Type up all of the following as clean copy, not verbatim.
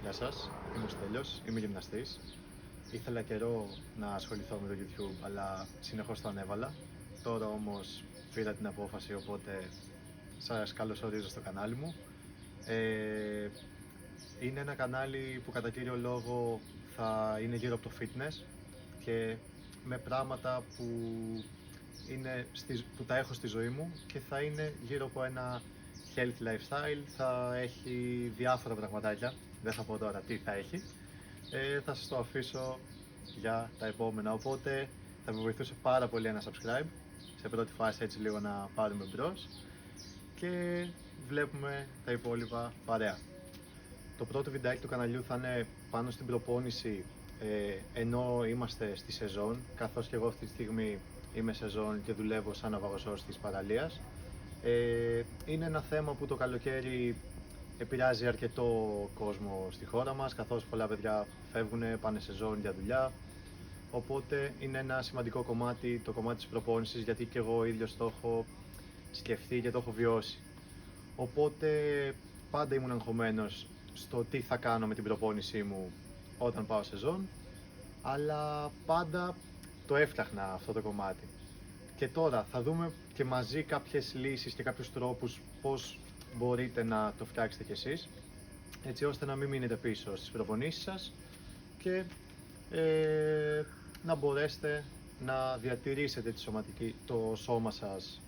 Γεια σας, είμαι ο Στέλιος, είμαι γυμναστής. Ήθελα καιρό να ασχοληθώ με το YouTube, αλλά συνεχώς το ανέβαλα. Τώρα όμως πήρα την απόφαση, οπότε σας καλωσορίζω στο κανάλι μου. Είναι ένα κανάλι που κατά κύριο λόγο θα είναι γύρω από το fitness και με πράγματα που τα έχω στη ζωή μου και θα είναι γύρω από ένα healthy lifestyle. Θα έχει διάφορα πραγματάκια, δεν θα πω τώρα τι θα έχει. Θα σας το αφήσω για τα επόμενα, οπότε θα με βοηθούσε πάρα πολύ ένα subscribe σε πρώτη φάση, έτσι λίγο να πάρουμε μπρος και βλέπουμε τα υπόλοιπα παρέα. Το πρώτο βιντεάκι του καναλιού θα είναι πάνω στην προπόνηση ενώ είμαστε στη σεζόν, καθώς και εγώ αυτή τη στιγμή είμαι σεζόν και δουλεύω σαν ναυαγοσώος της παραλίας. Είναι ένα θέμα που το καλοκαίρι επηρεάζει αρκετό κόσμο στη χώρα μας, καθώς πολλά παιδιά φεύγουν, πάνε σεζόν για δουλειά. Οπότε είναι ένα σημαντικό κομμάτι το κομμάτι της προπόνησης, γιατί και εγώ ίδιος το έχω σκεφτεί και το έχω βιώσει. Οπότε πάντα ήμουν αγχωμένος στο τι θα κάνω με την προπόνησή μου όταν πάω σεζόν, αλλά πάντα το έφτιαχνα αυτό το κομμάτι. Και τώρα θα δούμε και μαζί κάποιες λύσεις και κάποιους τρόπους πώς μπορείτε να το φτιάξετε κι εσείς, έτσι ώστε να μην μείνετε πίσω στις προπονήσεις σας και να μπορέσετε να διατηρήσετε το σώμα σας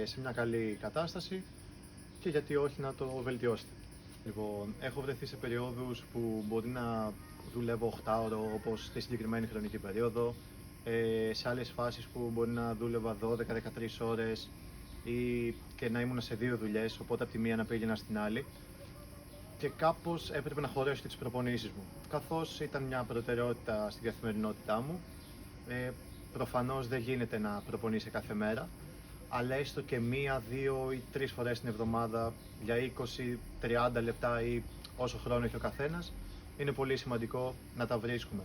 σε μια καλή κατάσταση και γιατί όχι να το βελτιώσετε. Λοιπόν, έχω βρεθεί σε περιόδους που μπορεί να δουλεύω 8ωρο, όπως στη συγκεκριμένη χρονική περίοδο, σε άλλες φάσεις που μπορεί να δούλευα 12-13 ώρες ή και να ήμουν σε δύο δουλειές, οπότε από τη μία να πήγαινα στην άλλη και κάπως έπρεπε να χωρέσω και τις προπονήσεις μου, καθώς ήταν μια προτεραιότητα στη καθημερινότητά μου. Προφανώς δεν γίνεται να προπονείσαι κάθε μέρα, αλλά έστω και μία, δύο ή τρεις φορές την εβδομάδα για 20-30 λεπτά ή όσο χρόνο έχει ο καθένας, είναι πολύ σημαντικό να τα βρίσκουμε,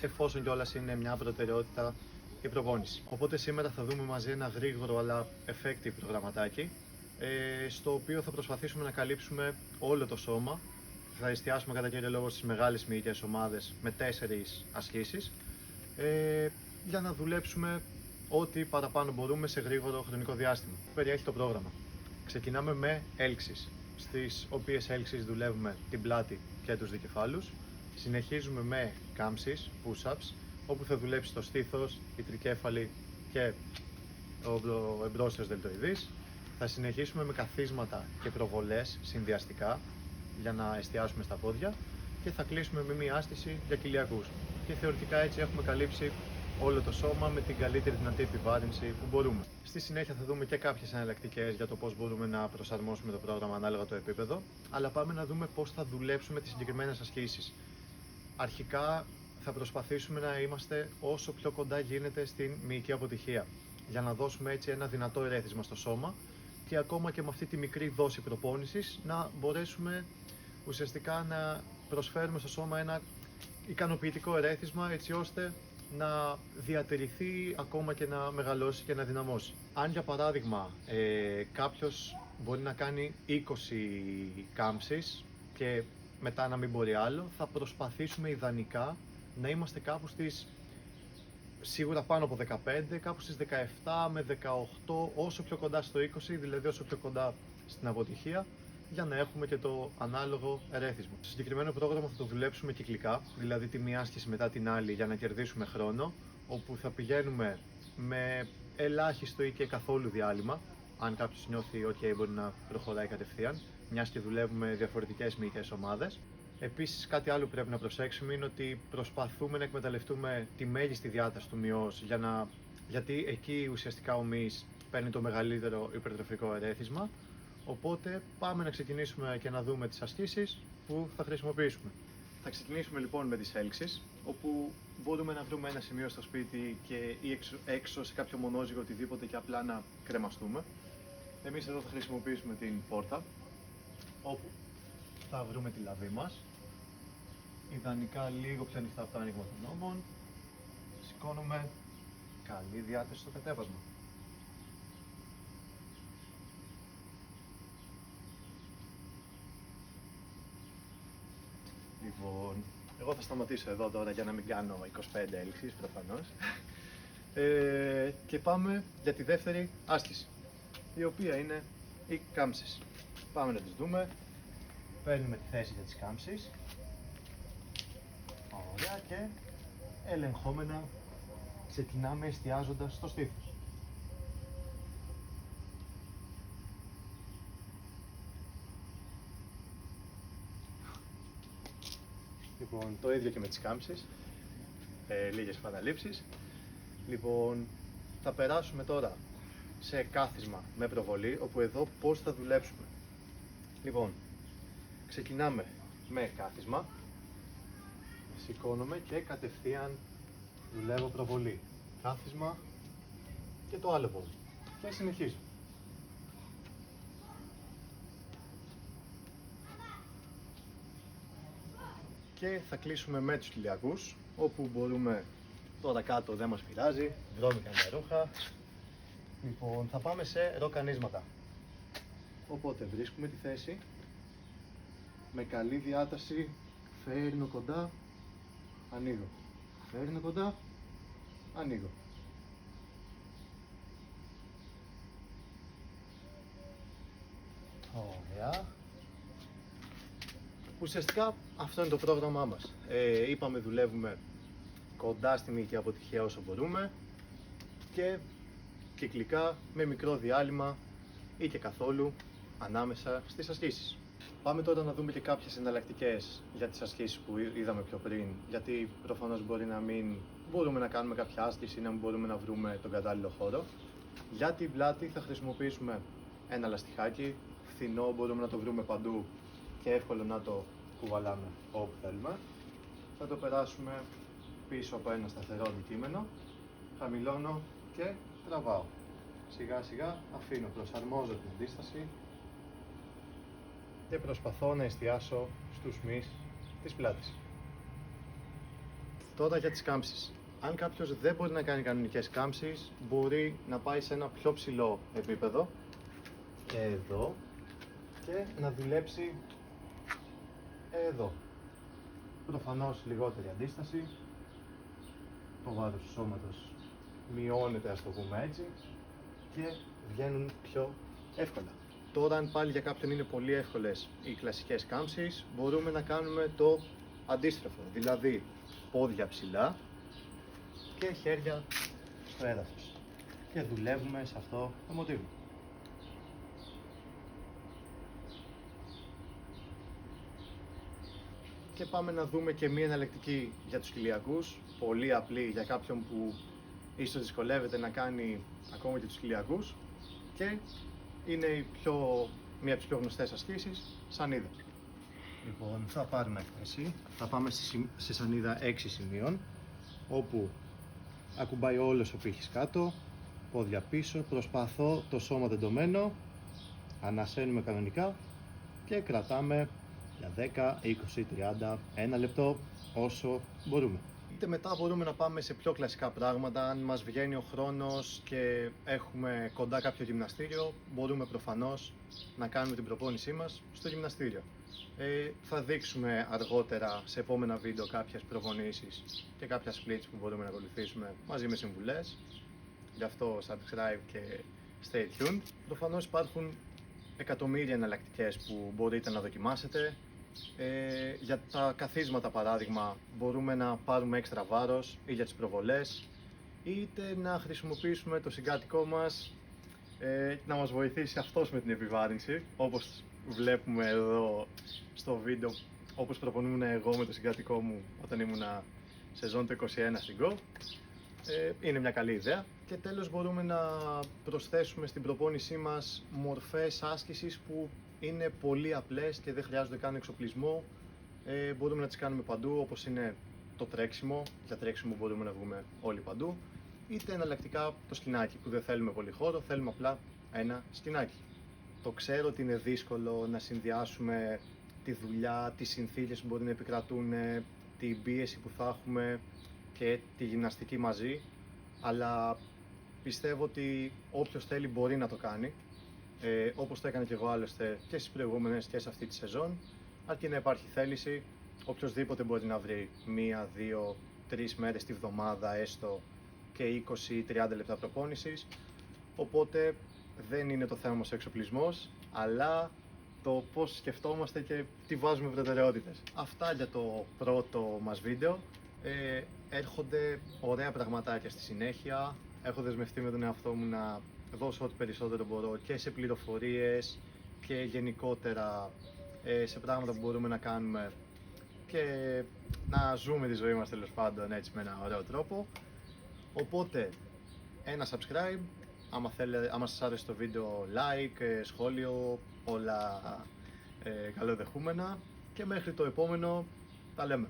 εφόσον κιόλας είναι μια προτεραιότητα η προπόνηση. Οπότε σήμερα θα δούμε μαζί ένα γρήγορο αλλά effective προγραμματάκι, στο οποίο θα προσπαθήσουμε να καλύψουμε όλο το σώμα. Θα εστιάσουμε κατά κύριο λόγο στις μεγάλες μυϊκές ομάδες με 4 ασκήσεις, για να δουλέψουμε ό,τι παραπάνω μπορούμε σε γρήγορο χρονικό διάστημα. Περιέχει το πρόγραμμα. Ξεκινάμε με έλξεις, στις οποίες έλξεις δουλεύουμε την πλάτη και τους δικεφάλους. Συνεχίζουμε με κάμψεις, push-ups, όπου θα δουλέψει το στήθος, η τρικέφαλη και ο εμπρόσθετος δελτοειδής. Θα συνεχίσουμε με καθίσματα και προβολές συνδυαστικά για να εστιάσουμε στα πόδια και θα κλείσουμε με μία άσκηση για κοιλιακούς. Και θεωρητικά έτσι έχουμε καλύψει όλο το σώμα με την καλύτερη δυνατή επιβάρυνση που μπορούμε. Στη συνέχεια θα δούμε και κάποιες εναλλακτικές για το πώς μπορούμε να προσαρμόσουμε το πρόγραμμα ανάλογα το επίπεδο, αλλά πάμε να δούμε πώς θα δουλέψουμε τις συγκεκριμένες ασκήσεις. Αρχικά θα προσπαθήσουμε να είμαστε όσο πιο κοντά γίνεται στην μυϊκή αποτυχία, για να δώσουμε έτσι ένα δυνατό ερέθισμα στο σώμα και ακόμα και με αυτή τη μικρή δόση προπόνησης να μπορέσουμε ουσιαστικά να προσφέρουμε στο σώμα ένα ικανοποιητικό ερέθισμα, έτσι ώστε να διατηρηθεί ακόμα και να μεγαλώσει και να δυναμώσει. Αν για παράδειγμα κάποιος μπορεί να κάνει 20 κάμψεις και μετά να μην μπορεί άλλο, θα προσπαθήσουμε ιδανικά να είμαστε κάπου στις σίγουρα πάνω από 15, κάπου στις 17 με 18, όσο πιο κοντά στο 20, δηλαδή όσο πιο κοντά στην αποτυχία, για να έχουμε και το ανάλογο ερέθισμα. Στο συγκεκριμένο πρόγραμμα θα το δουλέψουμε κυκλικά, δηλαδή τη μία άσκηση μετά την άλλη για να κερδίσουμε χρόνο, όπου θα πηγαίνουμε με ελάχιστο ή και καθόλου διάλειμμα. Αν κάποιος νιώθει OK, μπορεί να προχωράει κατευθείαν, μιας και δουλεύουμε διαφορετικές μυϊκές ομάδες. Επίσης, κάτι άλλο που πρέπει να προσέξουμε είναι ότι προσπαθούμε να εκμεταλλευτούμε τη μέγιστη διάταση του μυός, γιατί εκεί ουσιαστικά ο μυς παίρνει το μεγαλύτερο υπερτροφικό ερέθισμα. Οπότε πάμε να ξεκινήσουμε και να δούμε τις ασκήσεις που θα χρησιμοποιήσουμε. Θα ξεκινήσουμε λοιπόν με τις έλξεις, όπου μπορούμε να βρούμε ένα σημείο στο σπίτι ή έξω σε κάποιο μονόζυγο οτιδήποτε και απλά να κρεμαστούμε. Εμείς εδώ θα χρησιμοποιήσουμε την πόρτα, όπου θα βρούμε τη λαβή μας. Ιδανικά λίγο πιο ανοιχτά από το άνοιγμα των ώμων. Σηκώνουμε, καλή διάθεση στο κατέβασμα. Λοιπόν, εγώ θα σταματήσω εδώ τώρα για να μην κάνω 25 έλξεις προφανώς. Και πάμε για τη δεύτερη άσκηση, η οποία είναι οι κάμψεις. Πάμε να τις δούμε. Παίρνουμε τη θέση για τις κάμψεις. Ωραία, και ελεγχόμενα ξεκινάμε εστιάζοντας στο στήθος. Λοιπόν, το ίδιο και με τις κάμψεις, λίγες επαναλήψεις. Λοιπόν, θα περάσουμε τώρα σε κάθισμα με προβολή, όπου εδώ πώς θα δουλέψουμε. Λοιπόν, ξεκινάμε με κάθισμα, σηκώνομαι και κατευθείαν δουλεύω προβολή. Κάθισμα και το άλλο πόδι. Και συνεχίζω. Και θα κλείσουμε με τους κοιλιακούς, όπου μπορούμε, τώρα κάτω δεν μας πειράζει, βρώμικα με ρούχα. Λοιπόν, θα πάμε σε ροκανίσματα. Οπότε βρίσκουμε τη θέση, με καλή διάταση, φέρνω κοντά, ανοίγω. Φέρνω κοντά, ανοίγω. Ωραία. Ουσιαστικά αυτό είναι το πρόγραμμά μας. Είπαμε δουλεύουμε κοντά στη μυϊκή αποτυχία όσο μπορούμε και κυκλικά με μικρό διάλειμμα ή και καθόλου ανάμεσα στις ασκήσεις. Πάμε τώρα να δούμε και κάποιες εναλλακτικές για τις ασκήσεις που είδαμε πιο πριν, γιατί προφανώς μπορεί να μην μπορούμε να κάνουμε κάποια άσκηση ή να μην μπορούμε να βρούμε τον κατάλληλο χώρο. Για την πλάτη θα χρησιμοποιήσουμε ένα λαστιχάκι, φθηνό, μπορούμε να το βρούμε παντού και εύκολο να το κουβαλάμε όπου θέλουμε. Θα το περάσουμε πίσω από ένα σταθερό αντικείμενο, χαμηλώνω και τραβάω. Σιγά σιγά αφήνω, προσαρμόζω την δίσταση και προσπαθώ να εστιάσω στους μυς της πλάτης. Τώρα για τις κάμψεις. Αν κάποιος δεν μπορεί να κάνει κανονικές κάμψεις, μπορεί να πάει σε ένα πιο ψηλό επίπεδο, εδώ, και να δουλέψει εδώ. Προφανώς λιγότερη αντίσταση, το βάρος του σώματος μειώνεται, ας το πούμε έτσι, και βγαίνουν πιο εύκολα. Τώρα, αν πάλι για κάποιον είναι πολύ εύκολες οι κλασικές κάμψεις, μπορούμε να κάνουμε το αντίστροφο, δηλαδή πόδια ψηλά και χέρια στο έδαφος, και δουλεύουμε σε αυτό το μοτίβο. Και πάμε να δούμε και μία εναλλακτική για τους κοιλιακούς, πολύ απλή για κάποιον που ίσως δυσκολεύεται να κάνει ακόμα και τους κοιλιακούς, και είναι μία από τις πιο γνωστές ασκήσεις, σανίδα. Λοιπόν, θα πάρουμε θέση, θα πάμε σε σανίδα 6 σημείων, όπου ακουμπάει όλος ο πύχης κάτω, πόδια πίσω, προσπαθώ το σώμα τεντωμένο, ανασένουμε κανονικά και κρατάμε για 10, 20, 30, 1 λεπτό, όσο μπορούμε. Είτε μετά μπορούμε να πάμε σε πιο κλασικά πράγματα. Αν μας βγαίνει ο χρόνος και έχουμε κοντά κάποιο γυμναστήριο, μπορούμε προφανώς να κάνουμε την προπόνησή μας στο γυμναστήριο. Θα δείξουμε αργότερα σε επόμενα βίντεο κάποιες προπονήσεις και κάποια splits που μπορούμε να ακολουθήσουμε μαζί με συμβουλές. Γι' αυτό subscribe και stay tuned. Προφανώς υπάρχουν εκατομμύρια εναλλακτικές που μπορείτε να δοκιμάσετε. Για τα καθίσματα, παράδειγμα, μπορούμε να πάρουμε έξτρα βάρος, ή για τις προβολές, είτε να χρησιμοποιήσουμε το συγκάτοικό μας να μας βοηθήσει αυτός με την επιβάρυνση, όπως βλέπουμε εδώ στο βίντεο, όπως προπονούμουν εγώ με το συγκάτοικό μου όταν ήμουνα σεζόν το 21 στην Go. Είναι μια καλή ιδέα. Και τέλος, μπορούμε να προσθέσουμε στην προπόνησή μας μορφές άσκησης που είναι πολύ απλές και δεν χρειάζονται καν εξοπλισμό. Μπορούμε να τις κάνουμε παντού, όπως είναι το τρέξιμο. Για τρέξιμο μπορούμε να βγούμε όλοι παντού. Είτε εναλλακτικά το σκηνάκι, που δεν θέλουμε πολύ χώρο, θέλουμε απλά ένα σκηνάκι. Το ξέρω ότι είναι δύσκολο να συνδυάσουμε τη δουλειά, τις συνθήκες που μπορεί να επικρατούν, την πίεση που θα έχουμε και τη γυμναστική μαζί, αλλά πιστεύω ότι όποιος θέλει μπορεί να το κάνει, όπως το έκανα και εγώ άλλωστε και στις προηγούμενες και σε αυτή τη σεζόν, αρκεί να υπάρχει θέληση, οποιοδήποτε μπορεί να βρει 1, 2, 3 μέρες τη βδομάδα έστω και 20-30 λεπτά προπόνησης. Οπότε δεν είναι το θέμα μας ο εξοπλισμός, αλλά το πώς σκεφτόμαστε και τι βάζουμε προτεραιότητες. Αυτά για το πρώτο μας βίντεο. Έρχονται ωραία πραγματάκια στη συνέχεια. Έχω δεσμευτεί με τον εαυτό μου να δώσω ό,τι περισσότερο μπορώ και σε πληροφορίες και γενικότερα σε πράγματα που μπορούμε να κάνουμε και να ζούμε τη ζωή μας τέλος πάντων έτσι με ένα ωραίο τρόπο. Οπότε ένα subscribe, άμα σας άρεσε το βίντεο like, σχόλιο, όλα καλοδεχούμενα, και μέχρι το επόμενο τα λέμε.